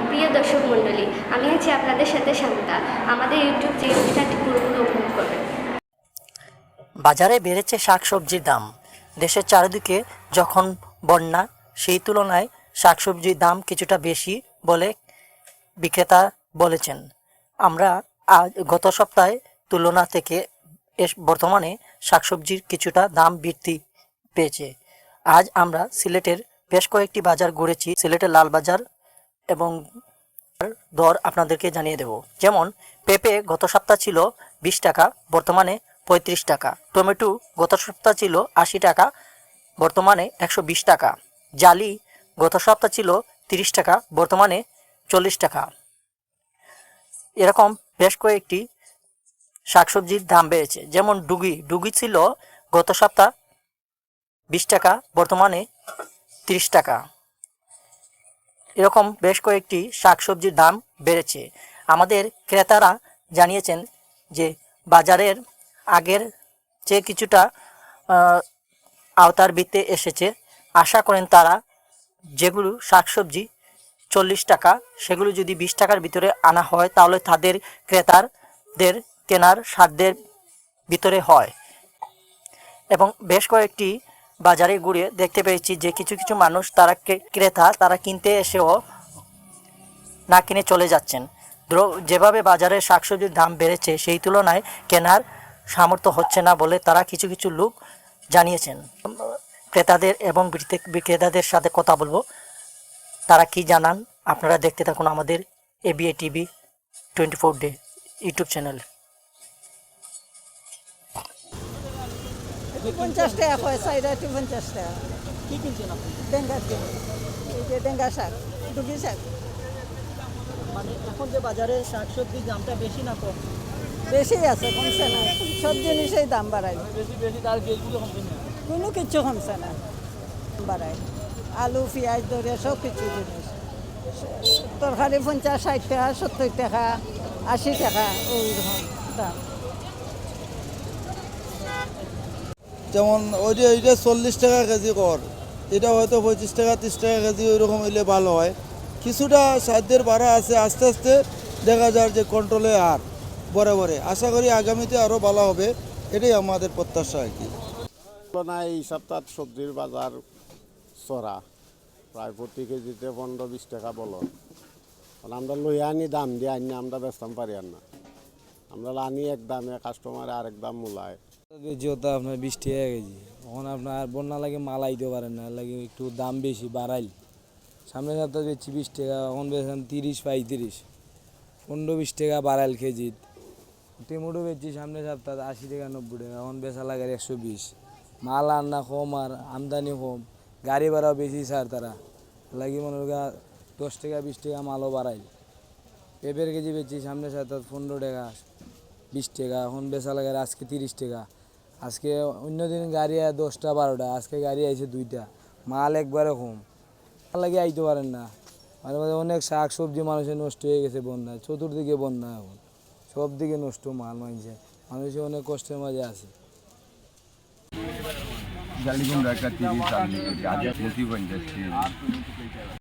প্রিয় দর্শক মণ্ডলী, আমি আছি আপনাদের সাথে শান্তা। আমাদের ইউটিউব যে অনুষ্ঠানটি পুরোপুরি উপভোগ করবেন। বাজারে বেড়েছে শাকসবজির দাম। দেশের চারিদিকে যখন বন্যা, সেই তুলনায় শাকসবজির দাম কিছুটা বেশি বলে বিক্রেতা বলেছেন। আমরা গত সপ্তাহে তুলনা থেকে বর্তমানে শাকসবজির কিছুটা দাম বৃদ্ধি পেয়েছে। আজ আমরা সিলেটের বেশ কয়েকটি বাজার ঘুরেছি। সিলেটের লালবাজার এবং দর আপনাদেরকে জানিয়ে দেব। যেমন পেঁপে গত সপ্তাহ ছিল 20 টাকা, বর্তমানে 35 টাকা। টমেটো গত সপ্তাহ ছিল 80 টাকা, বর্তমানে 120 টাকা। জালি গত সপ্তাহ ছিল 30 টাকা, বর্তমানে 40 টাকা। এরকম বেশ কয়েকটি শাকসবজির দাম বেড়েছে। যেমন ডুগি ছিল গত সপ্তাহ 20 টাকা, বর্তমানে 30 টাকা। এরকম বেশ কয়েকটি শাকসবজির দাম বেড়েছে। আমাদের ক্রেতারা জানিয়েছেন যে বাজারের আগের চেয়ে কিছুটা আওতার ভিত্তিতে এসেছে। আশা করেন তারা যেগুলো শাকসবজি 40 টাকা, সেগুলো যদি 20 টাকার ভিতরে আনা হয় তাহলে তাদের ক্রেতাদের কেনার সাধ্যের ভিতরে হয়। এবং বেশ কয়েকটি বাজারে ঘুরে দেখতে পেয়েছি যে কিছু কিছু মানুষ ক্রেতা তারা কিনতে এসেও না কিনে চলে যাচ্ছেন। যেভাবে বাজারে শাকসবজির দাম বেড়েছে সেই তুলনায় কেনার সামর্থ্য হচ্ছে না বলে তারা কিছু কিছু লোক জানিয়েছেন। ক্রেতাদের এবং বিক্রেতাদের সাথে কথা বলবো, তারা কি জানান আপনারা দেখতে থাকুন আমাদের ABA TV 24 day YouTube channel. 50 টাকা হয়, চাইরা 50 টাকা। কি কিনছেন আপনি? ডেঙ্গার দিন এই যে ডেঙ্গা শাক, ডুগি শাক। মানে এখন যে বাজারে শাকসবজির দামটা বেশি না কম? বেশি আছে, কমছে না। সব জিনিসের দাম বাড়ায়, কোনো কিছু কমছে না, বাড়ায়। আলু পেঁয়াজ ধরে সব কিছু জিনিস, তরকারি 50 60 টাকা, 70 টাকা, 80 টাকা, ওই রকম দাম। যেমন ওইটা 40 টাকা কেজি কর, এটা হয়তো 25 টাকা 30 টাকা কেজি, ওইরকম হইলে ভালো হয়। কিছুটা সাধ্যের বাড়া আছে, আস্তে আস্তে দেখা যায় যে কন্ট্রোলে আর বরাবরে। আশা করি আগামীতে আরও ভালো হবে, এটাই আমাদের প্রত্যাশা আর কি। তুলনায় এই সপ্তাহ সবজির বাজার চড়া, প্রায় প্রতি কেজিতে 15-20 টাকা বলো। আমরা লইয়া আনি দাম দিয়ে আনি, আমরা বেচতাম পারি আর না। আমরা আনি এক দামে, কাস্টমারে আরেক দাম মূলায়। যেহেতু আপনার 20 টাকা কেজি, তখন আপনার বন্যা লাগে মাল আইতে পারেন না, লাগে একটু দাম বেশি বাড়াইল। সামনে সপ্তাহে বেচছি 20 টাকা, এখন বেচলাম 30 35, 15-20 টাকা বাড়াইল কেজি। টমেটো বেচছি সামনে সপ্তাহে 80 টাকা 90 টাকা, এখন বেচা লাগে 120। মাল আনা কম আর আমদানি কম, গাড়ি ভাড়াও বেশি স্যার তারা লাগি, মনে করা 10 টাকা 20 টাকা মালও বাড়াইল। পেঁপের কেজি বেচছি সামনে সপ্তাহে 15 টাকা 20 টাকা, এখন বেচা লাগে আজকে 30 টাকা। আজকে অন্যদিন গাড়ি 10টা 12টা, আজকে গাড়ি আইছে 2টা, মাল একবারে কম, লাগে আইতে পারেন না। মাঝে মাঝে অনেক শাক সবজি মানুষের নষ্ট হয়ে গেছে বন্যায়, চতুর্দিকে বন্যা, এখন সব দিকে নষ্ট মাল। মানুষের অনেক কষ্টের মাঝে আছে। জালিগুন্ডা একটা 30 আজ 50